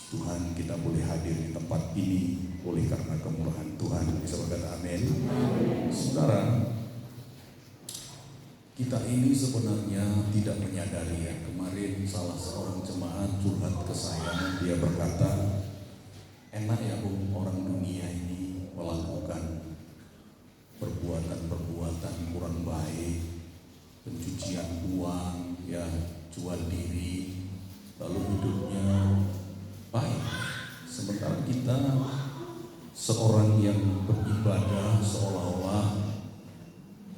Tuhan, kita boleh hadir di tempat ini oleh karena kemurahan Tuhan. Bisa berkata amin. Saudara, kita ini sebenarnya tidak menyadari ya. Kemarin salah seorang jemaat curhat ke saya. Dia berkata, enak ya orang dunia ini melakukan perbuatan-perbuatan kurang baik, pencucian uang, ya, jual diri, lalu hidupnya baik. Sementara kita seorang yang beribadah seolah-olah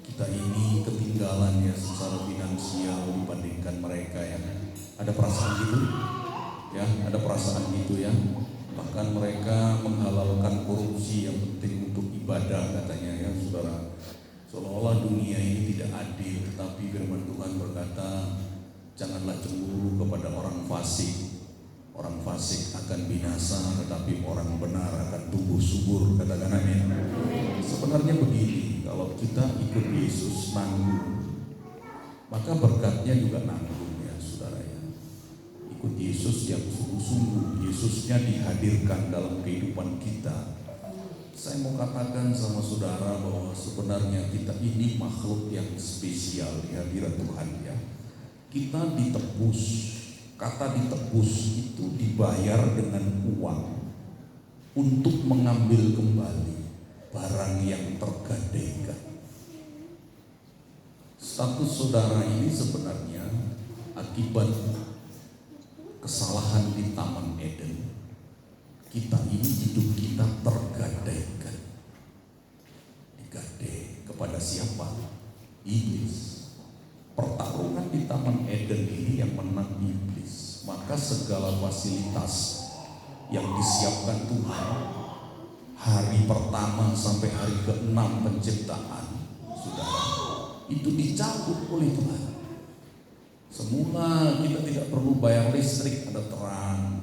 kita ini ketinggalan ya secara finansial dibandingkan mereka ya. Ada perasaan gitu? Ya, ada perasaan gitu ya. Bahkan mereka menghalalkan korupsi yang penting untuk ibadah katanya ya, saudara. Seolah-olah dunia ini tidak adil, tetapi firman Tuhan berkata, janganlah cemburu kepada orang fasik. Orang fasik akan binasa, tetapi orang benar akan tumbuh subur. Katakan amin. Sebenarnya begini, kalau kita ikut Yesus nanggung, maka berkatnya juga nanggung ya saudara ya. Ikut Yesus yang sungguh-sungguh, Yesusnya dihadirkan dalam kehidupan kita. Saya mau katakan sama saudara bahwa sebenarnya kita ini makhluk yang spesial di hadirat Tuhan ya. Kita ditebus. Kata ditebus itu dibayar dengan uang untuk mengambil kembali barang yang tergadaikan. Status saudara ini sebenarnya akibat kesalahan di Taman Eden. Kita ini hidup kita tergadaikan. Digadai kepada siapa? Iblis. Pertarungan di Taman Eden ini yang menang iblis. Maka segala fasilitas yang disiapkan Tuhan hari pertama sampai hari ke-6 penciptaan, saudara, itu dicabut oleh Tuhan. Semula kita tidak perlu bayar listrik, ada terang.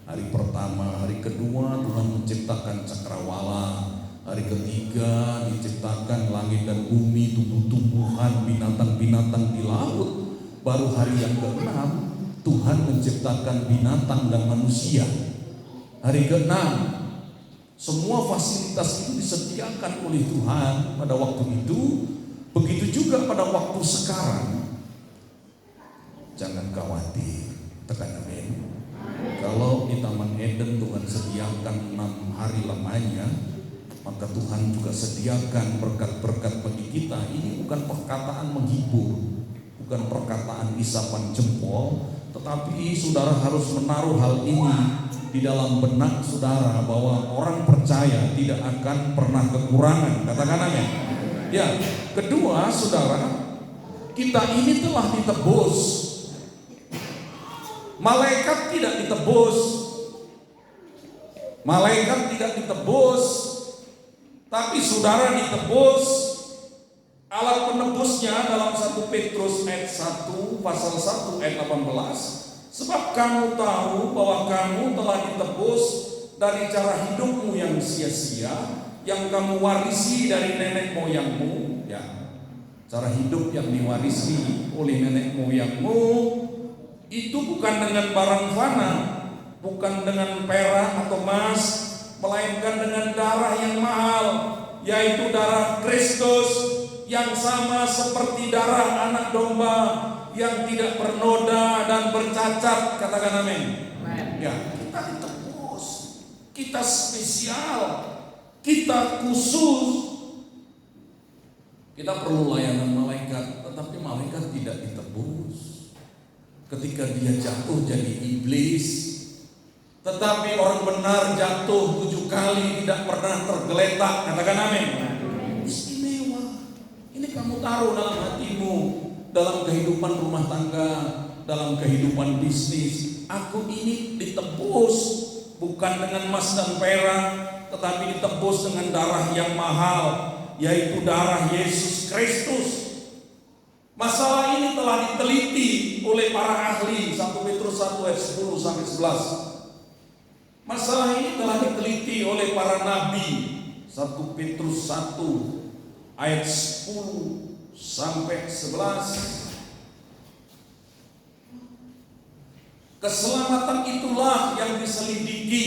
Hari pertama, hari kedua Tuhan menciptakan cakrawala. Hari ketiga diciptakan langit dan bumi, tumbuh-tumbuhan, binatang-binatang di laut. Baru hari yang ke-6 Tuhan menciptakan binatang dan manusia. Hari ke-6 semua fasilitas itu disediakan oleh Tuhan pada waktu itu. Begitu juga pada waktu sekarang. Jangan khawatir, tekan amin. Kalau di Taman Eden Tuhan sediakan 6 hari lamanya, maka Tuhan juga sediakan berkat-berkat bagi kita. Ini bukan perkataan menghibur, bukan perkataan isapan jempol, tetapi saudara harus menaruh hal ini di dalam benak saudara bahwa orang percaya tidak akan pernah kekurangan. Katakan amin. Ya, kedua saudara, kita ini telah ditebus. Malaikat tidak ditebus. Malaikat tidak ditebus, tapi saudara ditebus. Alat penebusnya dalam 1 Petrus ayat 1 pasal 1 ayat 18. Sebab kamu tahu bahwa kamu telah ditebus dari cara hidupmu yang sia-sia, yang kamu warisi dari nenek moyangmu ya. Cara hidup yang diwarisi oleh nenek moyangmu itu bukan dengan barang fana, bukan dengan perak atau emas, melainkan dengan darah yang mahal, yaitu darah Kristus yang sama seperti darah anak domba yang tidak bernoda dan bercacat. Katakan amin. Ya, kita ditebus, kita spesial, kita khusus. Kita perlu layanan malaikat, tetapi malaikat tidak ditebus. Ketika dia jatuh jadi iblis, tetapi orang benar jatuh 7 kali tidak pernah tergeletak. Katakan amin. Istimewa. Ini kamu taruh dalam hatimu, dalam kehidupan rumah tangga, dalam kehidupan bisnis. Aku ini ditebus bukan dengan emas dan perak, tetapi ditebus dengan darah yang mahal, yaitu darah Yesus Kristus. Masalah ini telah diteliti oleh para ahli. 1 Petrus 1 ayat 10 sampai 11. Masalah ini telah diteliti oleh para nabi. 1 Petrus 1 ayat 10 sampai 11. Keselamatan itulah yang diselidiki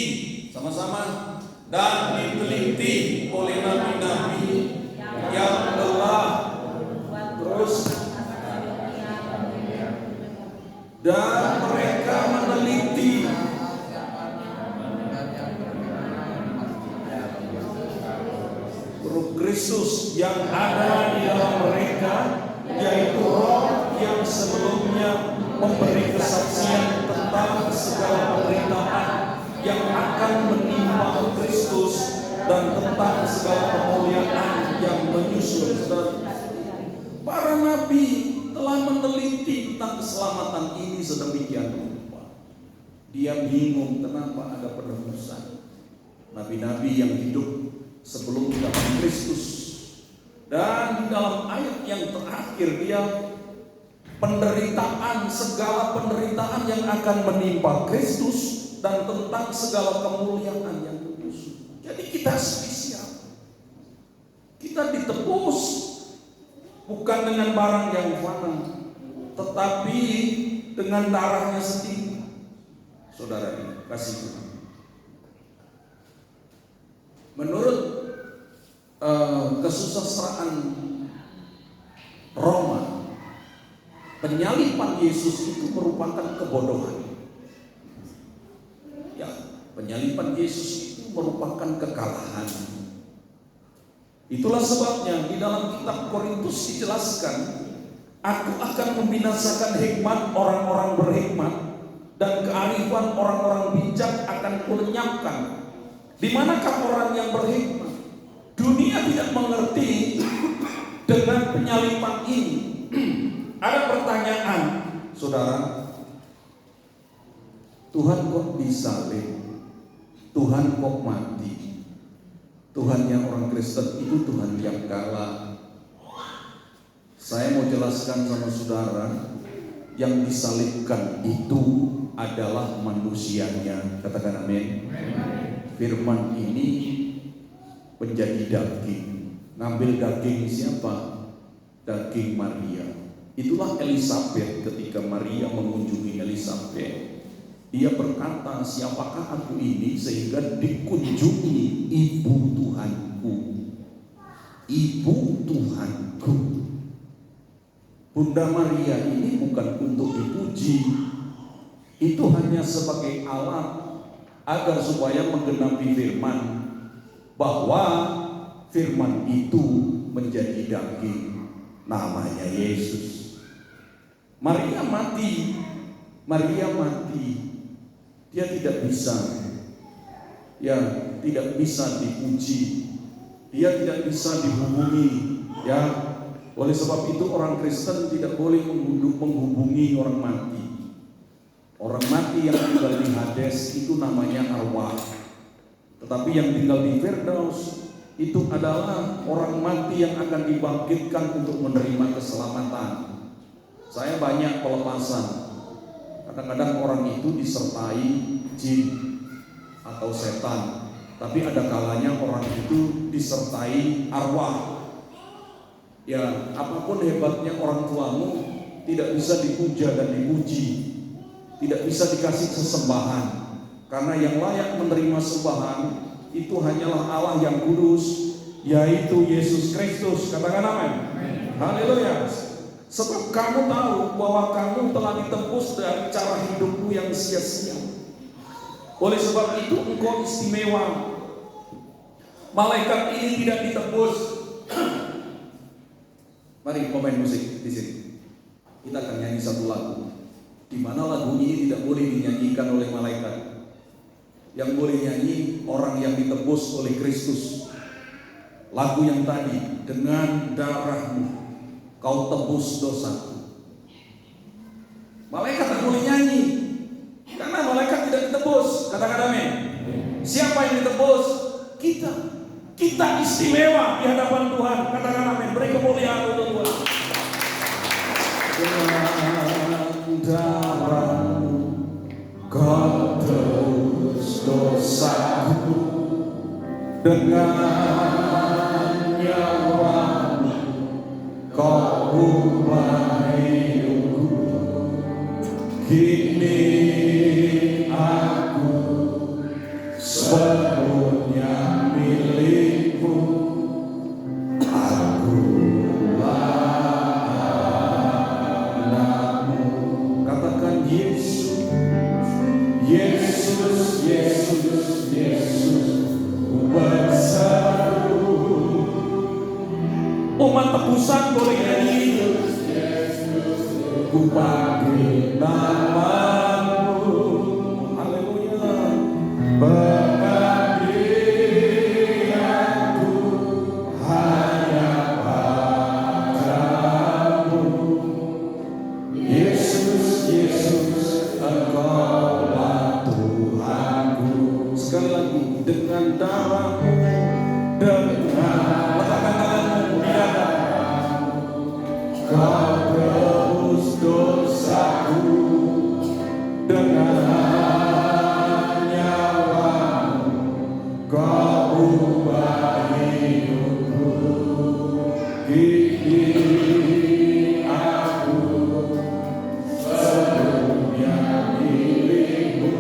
sama-sama dan diteliti oleh nabi-nabi yang telah terus, dan mereka meneliti Roh Kristus yang ada di dalam mereka, yaitu Roh yang sebelumnya memberi kesaksian tentang segala penderitaan yang akan menimpa Kristus dan tentang segala kemuliaan yang menyusul. Para nabi telah meneliti tentang keselamatan ini sedemikian rupa. Dia bingung kenapa ada penebusan. Nabi-nabi yang hidup sebelum datang Kristus, dan di dalam ayat yang terakhir dia penderitaan, segala penderitaan yang akan menimpa Kristus dan tentang segala kemuliaan yang menyusul. Jadi kita spesial. Kita ditebus bukan dengan barang yang fana, tetapi dengan darahnya sendiri. Saudara kasih Tuhan. Menurut kesusastraan Roma, penyaliban Yesus itu merupakan kebodohan. Ya, penyaliban Yesus itu merupakan kekalahan. Itulah sebabnya di dalam kitab Korintus dijelaskan, aku akan membinasakan hikmat orang-orang berhikmat dan kearifan orang-orang bijak akan kulenyapkan. Di manakah orang yang berhikmat? Dunia tidak mengerti dengan penyaliban ini. Ada pertanyaan, saudara. Tuhan kok disalib? Tuhan kok mati? Tuhan yang orang Kristen itu Tuhan yang kalah. Saya mau jelaskan sama saudara, yang disalibkan itu adalah manusianya. Katakan amin. Firman ini menjadi daging. Ngambil daging siapa? Daging Maria. Itulah Elisabet ketika Maria mengunjungi Elisabet. Dia berkata, siapakah aku ini sehingga dikunjungi ibu Tuhanku. Ibu Tuhanku. Bunda Maria ini bukan untuk dipuji. Itu hanya sebagai alat agar supaya menggenapi firman, bahwa firman itu menjadi daging, namanya Yesus. Maria mati. Dia tidak bisa, ya, tidak bisa dipuji, dia tidak bisa dihubungi, ya. Oleh sebab itu orang Kristen tidak boleh menghubungi orang mati. Orang mati yang tinggal di Hades itu namanya arwah. Tetapi yang tinggal di Firdaus itu adalah orang mati yang akan dibangkitkan untuk menerima keselamatan. Saya banyak pelepasan. Kadang-kadang orang itu disertai jin atau setan, tapi ada kalanya orang itu disertai arwah. Ya, apapun hebatnya orang tuamu, tidak bisa dipuja dan dipuji, tidak bisa dikasih sesembahan, karena yang layak menerima sembahan itu hanyalah Allah yang kudus, yaitu Yesus Kristus. Katakan amin. Haleluya. Sebab kamu tahu bahwa kamu telah ditebus dari cara hidupmu yang sia-sia. Oleh sebab itu engkau istimewa. Malaikat ini tidak ditebus. Mari pemain musik di sini. Kita akan nyanyi satu lagu, di mana lagu ini tidak boleh dinyanyikan oleh malaikat. Yang boleh nyanyi orang yang ditebus oleh Kristus. Lagu yang tadi, dengan darahmu kau tebus dosaku. Malaikat tak boleh nyanyi, karena malaikat tidak ditebus. Katakan amin. Siapa yang ditebus? Kita. Kita istimewa di hadapan Tuhan. Katakan amin. Beri kemuliaan untuk Tuhan. Dengan darahmu kau tebus dosaku, dengan nyawamu kau ubah hidupku. Kini aku sepenuhnya milikmu. Katakan Yesus, Yesus, Yesus, Yesus, ku berseru. Umat tebusan boleh nyanyi, ku panggil namamu. Haleluya. Pengabdianku hanya padamu. Yesus, Yesus, Engkaulah Tuhanku. Sekali lagi, dengan darahmu, dengan letakkan tanganmu di dadamu, Kau tebus dosaku, dengan nyawamu Kau ubah hidupku. Kini aku sepenuhnya milikmu.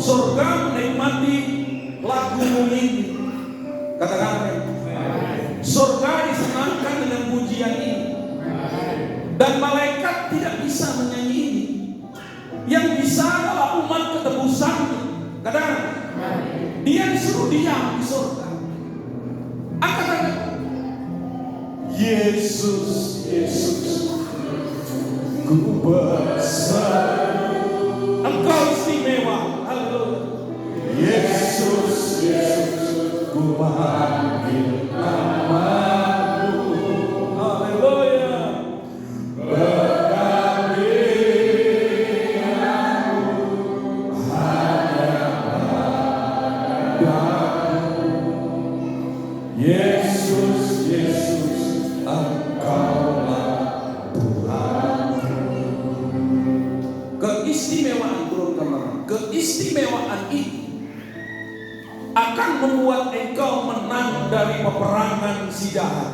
Surga menikmati lagu ini. Katakan surga disenangkan dengan pujian ini. Dan malaikat tidak bisa menyanyi ini. Yang bisa adalah umat ketebusan. Katakan dia disuruh diam di surga. Angkat tangan. Yesus, Yesus, ku berseru. Engkau istimewa. Haleluya. Yesus, Yesus, ku panggil namamu. Haleluya. Pengabdianku hanya padamu. Yesus, Yesus, Engkaulah Tuhanku. Keistimewaan, turunkan, keistimewaan ini akan membuat engkau menang dari peperangan si jahat.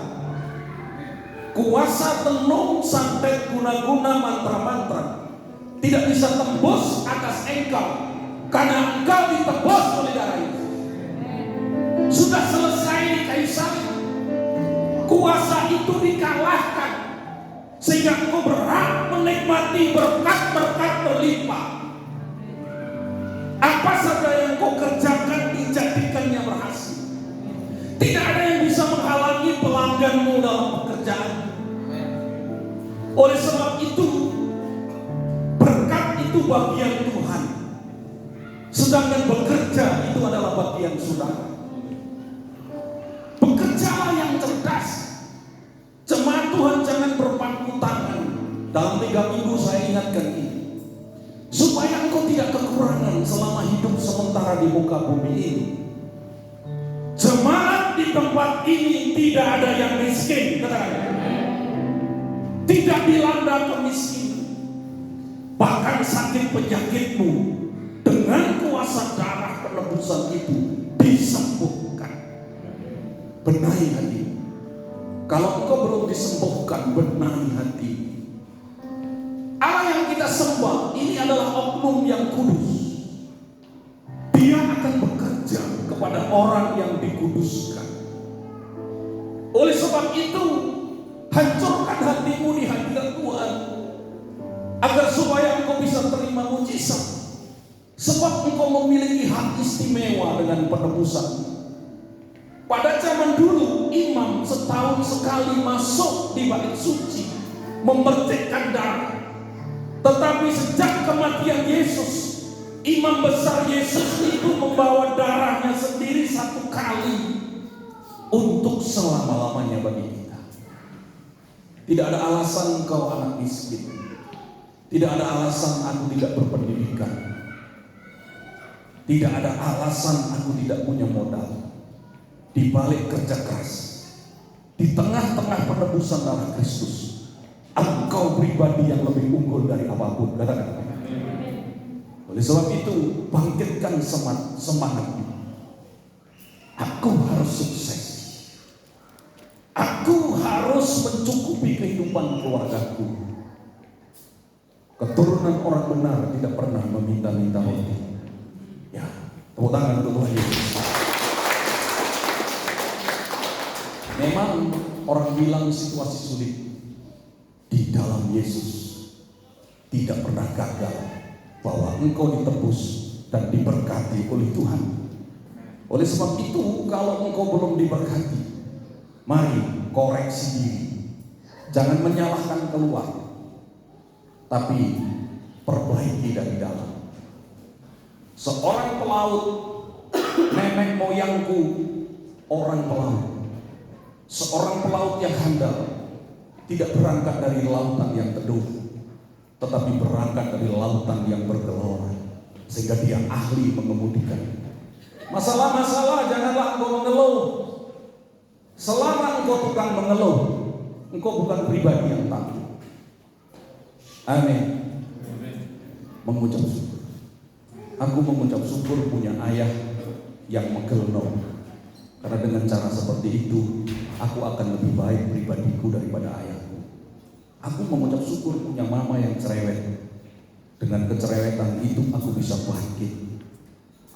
Kuasa tenung, santet, guna-guna, mantra-mantra tidak bisa tembus atas engkau, karena engkau ditebus oleh darah Yesus. Sudah selesai di kayu salib. Kuasa itu dikalahkan sehingga engkau berhak menikmati berkat-berkat berlimpah. Apa saja yang kau kerjakan dijadikannya berhasil. Tidak ada yang bisa menghalangi pelangganmu dalam pekerjaan. Oleh sebab itu, berkat itu bagian Tuhan, sedangkan bekerja itu adalah bagian saudara. Bekerjalah yang cerdas. Jemaat Tuhan jangan berpangku tangan. Dalam 3 minggu saya ingatkan ini, supaya engkau tidak kekurangan selama hidup sementara di muka bumi ini. Jemaat di tempat ini tidak ada yang miskin, katakan. Tidak dilanda kemiskinan. Bahkan sakit penyakitmu dengan kuasa darah penebusan itu disembuhkan. Benahi hati. Kalau engkau belum disembuhkan, benahi hati. Allah yang kita sembah ini adalah oknum yang kudus. Dia akan bekerja kepada orang yang dikuduskan. Oleh sebab itu, hancurkan hatimu di hadirat Tuhan, agar supaya engkau bisa terima mujizat. Sebab engkau memiliki hak istimewa dengan penebusan. Pada zaman dulu, imam setahun sekali masuk di bait suci memercikkan darah. Tetapi sejak kematian Yesus, imam besar Yesus itu membawa darahnya sendiri 1 kali untuk selama-lamanya bagi kita. Tidak ada alasan engkau anak miskin. Tidak ada alasan aku tidak berpendidikan. Tidak ada alasan aku tidak punya modal. Di balik kerja keras, di tengah-tengah penebusan darah Kristus, engkau pribadi yang lebih unggul dari apapun. Katakan. Oleh sebab itu, bangkitkan semangatmu. Aku harus sukses. Aku harus mencukupi mencukupi kehidupan keluargaku. Keturunan orang benar tidak pernah meminta-minta roti. Ya, tepuk tangan untuk Tuhan Yesus. Memang orang bilang situasi sulit, di dalam Yesus tidak pernah gagal, bahwa engkau ditebus dan diberkati oleh Tuhan. Oleh sebab itu, kalau engkau belum diberkati, mari koreksi diri. Jangan menyalahkan keluar, tapi perbaiki dari dalam. Seorang pelaut, nenek moyangku orang pelaut. Seorang pelaut yang handal tidak berangkat dari lautan yang teduh, tetapi berangkat dari lautan yang bergelora, sehingga dia ahli mengemudikan. Masalah-masalah janganlah engkau mengeluh. Selama engkau tukang mengeluh, engkau bukan pribadi yang tangguh. Amin. Mengucap syukur. Aku mengucap syukur punya ayah yang megelno. Karena dengan cara seperti itu, aku akan lebih baik pribadiku daripada ayahku. Aku mengucap syukur punya mama yang cerewet. Dengan kecerewetan itu aku bisa bangkit.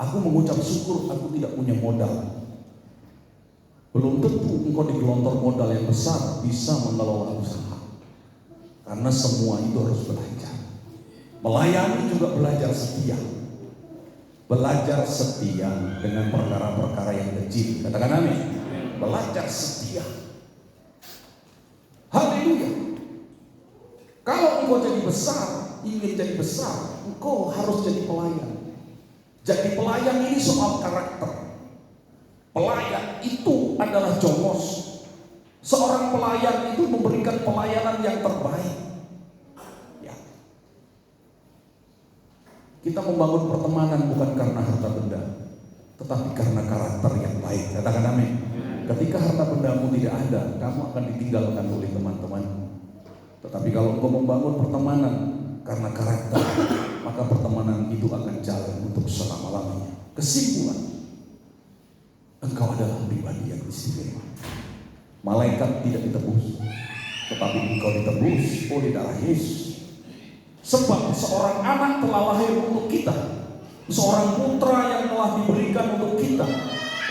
Aku mengucap syukur aku tidak punya modal. Belum tentu engkau digelontor modal yang besar bisa mengelola usaha. Karena semua itu harus belajar. Melayani juga belajar setia. Belajar setia dengan perkara-perkara yang kecil. Katakan amin. Belajar setia. Haleluya. Kalau engkau jadi besar, ingin jadi besar, engkau harus jadi pelayan. Jadi pelayan ini soal karakter. Pelayan itu adalah jongos. Seorang pelayan itu memberikan pelayanan yang terbaik. Ya. Kita membangun pertemanan bukan karena harta benda, tetapi karena karakter yang baik. Katakan amin. Ketika harta bendamu tidak ada, kamu akan ditinggalkan oleh teman-teman. Tetapi kalau engkau membangun pertemanan karena karakter, maka pertemanan itu akan jalan untuk selama-lamanya. Kesimpulan, engkau adalah pribadi yang istimewa. Malaikat tidak ditebus, tetapi engkau ditebus oleh darah Yesus. Sebab seorang anak telah lahir untuk kita, seorang putra yang telah diberikan untuk kita.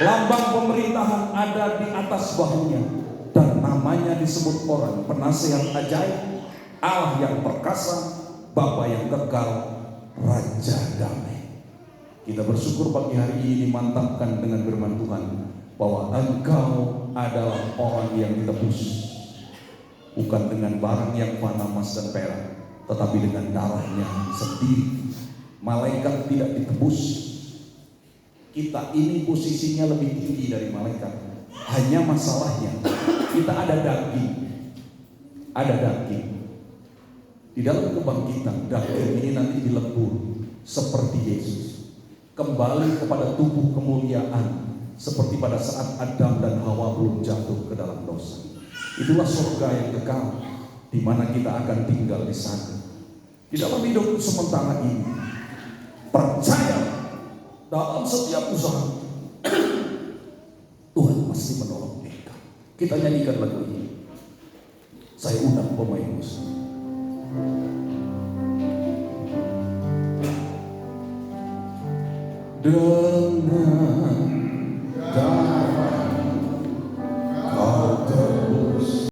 Lambang pemerintahan ada di atas bahunya, dan namanya disebut orang penasihat ajaib, Allah yang perkasa, Bapa yang kekal, Raja damai. Kita bersyukur pagi hari ini dimantapkan dengan firman Tuhan bahwa engkau adalah orang yang ditebus, bukan dengan barang yang fana, emas dan perak, tetapi dengan darahnya sendiri. Malaikat tidak ditebus. Kita ini posisinya lebih tinggi dari malaikat. Hanya masalahnya kita ada daging. Ada daging. Di dalam kebangkitan, daging ini nanti dilebur seperti Yesus, kembali kepada tubuh kemuliaan seperti pada saat Adam dan Hawa belum jatuh ke dalam dosa. Itulah surga yang kekal, di mana kita akan tinggal di sana. Di dalam hidup sementara ini, percaya dalam setiap usaha Tuhan pasti menolong kita. Kita nyanyikan lagu ini. Saya undang pemain musik. Dengan